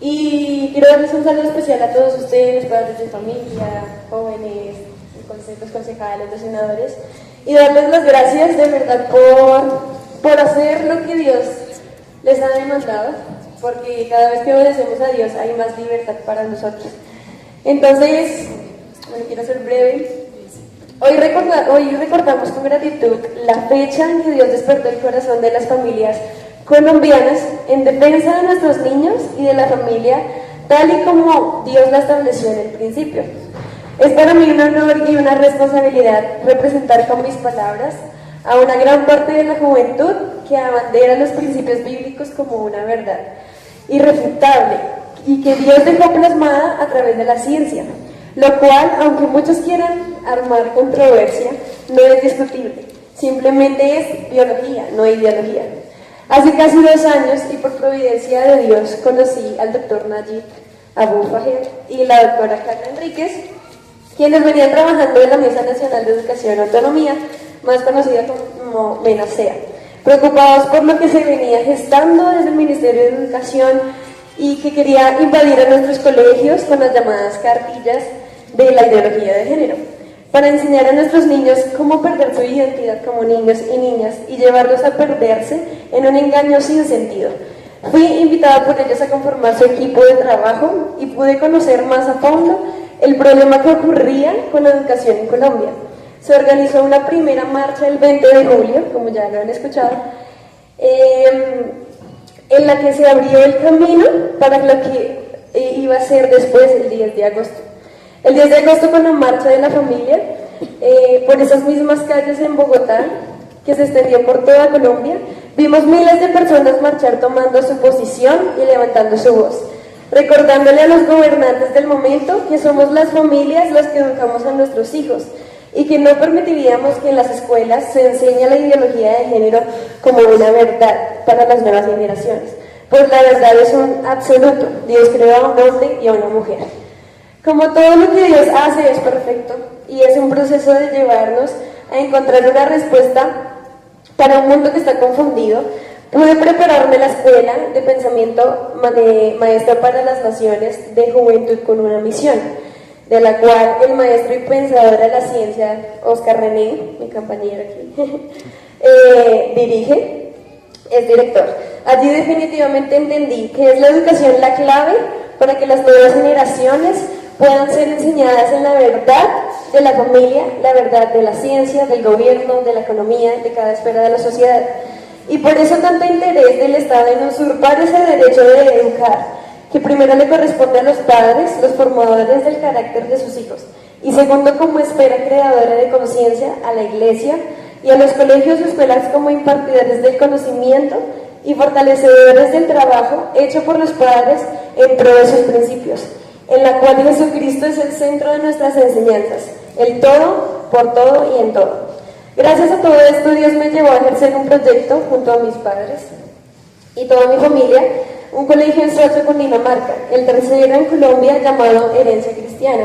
Y quiero darles un saludo especial a todos ustedes, padres de familia, jóvenes, los concejales, los senadores, y darles las gracias de verdad por hacer lo que Dios les ha demandado, porque cada vez que obedecemos a Dios hay más libertad para nosotros. Entonces, bueno, quiero ser breve. Hoy recordamos con gratitud la fecha en que Dios despertó el corazón de las familias colombianas en defensa de nuestros niños y de la familia, tal y como Dios la estableció en el principio. Es para mí un honor y una responsabilidad representar con mis palabras a una gran parte de la juventud que abandera los principios bíblicos como una verdad irrefutable y que Dios dejó plasmada a través de la ciencia, lo cual, aunque muchos quieran armar controversia, no es discutible, simplemente es biología, no ideología. Hace casi 2 años, y por providencia de Dios, conocí al doctor Nayib Abu Fajer y la doctora Carla Enríquez, quienes venían trabajando en la Mesa Nacional de Educación y Autonomía, más conocida como MENASEA, preocupados por lo que se venía gestando desde el Ministerio de Educación y que quería invadir a nuestros colegios con las llamadas cartillas de la ideología de género, para enseñar a nuestros niños cómo perder su identidad como niños y niñas y llevarlos a perderse en un engaño sin sentido. Fui invitada por ellos a conformar su equipo de trabajo y pude conocer más a fondo el problema que ocurría con la educación en Colombia. Se organizó una primera marcha el 20 de julio, como ya lo han escuchado, en la que se abrió el camino para lo que iba a ser después el 10 de agosto. El 10 de agosto, con la marcha de la familia, por esas mismas calles en Bogotá, que se extendió por toda Colombia, vimos miles de personas marchar tomando su posición y levantando su voz, recordándole a los gobernantes del momento que somos las familias las que educamos a nuestros hijos y que no permitiríamos que en las escuelas se enseñe la ideología de género como una verdad para las nuevas generaciones, pues la verdad es un absoluto. Dios creó a un hombre y a una mujer. Como todo lo que Dios hace es perfecto y es un proceso de llevarnos a encontrar una respuesta para un mundo que está confundido, pude prepararme la escuela de pensamiento de Maestra para las Naciones de Juventud con una misión, de la cual el maestro y pensador de la ciencia, Oscar René, mi compañero aquí, es director. Allí definitivamente entendí que es la educación la clave para que las nuevas generaciones puedan ser enseñadas en la verdad de la familia, la verdad de la ciencia, del gobierno, de la economía, de cada esfera de la sociedad. Y por eso tanto interés del Estado en usurpar ese derecho de educar, que primero le corresponde a los padres, los formadores del carácter de sus hijos, y segundo, como esfera creadora de conciencia, a la Iglesia y a los colegios y escuelas como impartidores del conocimiento y fortalecedores del trabajo hecho por los padres en pro de sus principios, en la cual Jesucristo es el centro de nuestras enseñanzas, el todo, por todo y en todo. Gracias a todo esto, Dios me llevó a ejercer un proyecto junto a mis padres y toda mi familia, un colegio en Soacha, Cundinamarca, el tercero en Colombia, llamado Herencia Cristiana,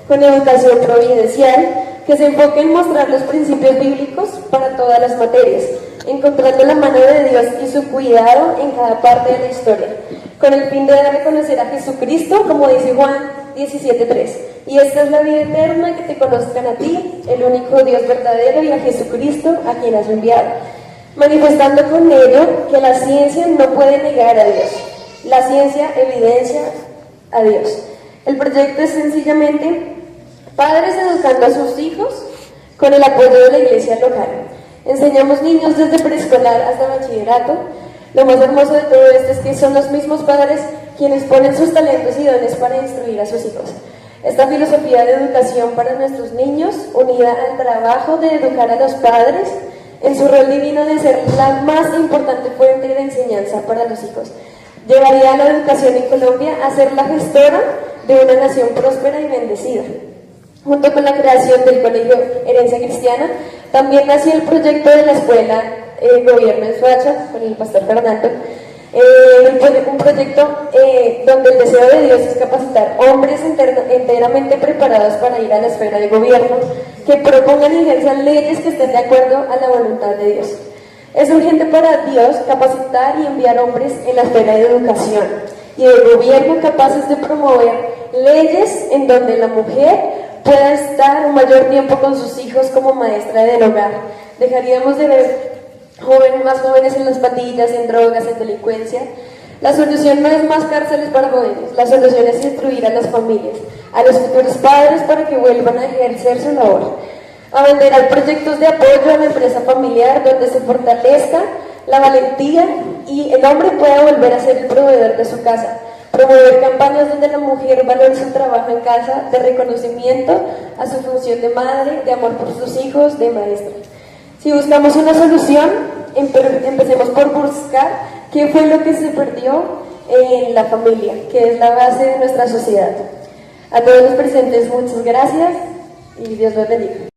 con educación providencial, que se enfoca en mostrar los principios bíblicos para todas las materias, encontrando la mano de Dios y su cuidado en cada parte de la historia, con el fin de dar a conocer a Jesucristo, como dice Juan 17:3. Y esta es la vida eterna, que te conozcan a ti, el único Dios verdadero, y a Jesucristo, a quien has enviado, manifestando con ello que la ciencia no puede negar a Dios. La ciencia evidencia a Dios. El proyecto es sencillamente padres educando a sus hijos con el apoyo de la iglesia local. Enseñamos niños desde preescolar hasta bachillerato. Lo más hermoso de todo esto es que son los mismos padres quienes ponen sus talentos y dones para instruir a sus hijos. Esta filosofía de educación para nuestros niños, unida al trabajo de educar a los padres en su rol divino de ser la más importante fuente de enseñanza para los hijos, llevaría a la educación en Colombia a ser la gestora de una nación próspera y bendecida. Junto con la creación del Colegio Herencia Cristiana, también nació el proyecto de la Escuela Gobierno en Soacha, con el pastor Fernando, un proyecto donde el deseo de Dios es capacitar hombres enteramente preparados para ir a la esfera de gobierno, que propongan y ejerzan leyes que estén de acuerdo a la voluntad de Dios. Es urgente para Dios capacitar y enviar hombres en la esfera de educación, y de gobierno capaces de promover leyes en donde la mujer pueda estar un mayor tiempo con sus hijos como maestra del hogar. Dejaríamos de ver más jóvenes en las pandillas, en drogas, en delincuencia. La solución no es más cárceles para jóvenes, la solución es instruir a las familias, a los futuros padres para que vuelvan a ejercer su labor. Abanderar proyectos de apoyo a la empresa familiar donde se fortalezca la valentía y el hombre pueda volver a ser el proveedor de su casa. Promover campañas donde la mujer valore su trabajo en casa, de reconocimiento a su función de madre, de amor por sus hijos, de maestra. Si buscamos una solución, empecemos por buscar qué fue lo que se perdió en la familia, que es la base de nuestra sociedad. A todos los presentes, muchas gracias y Dios los bendiga.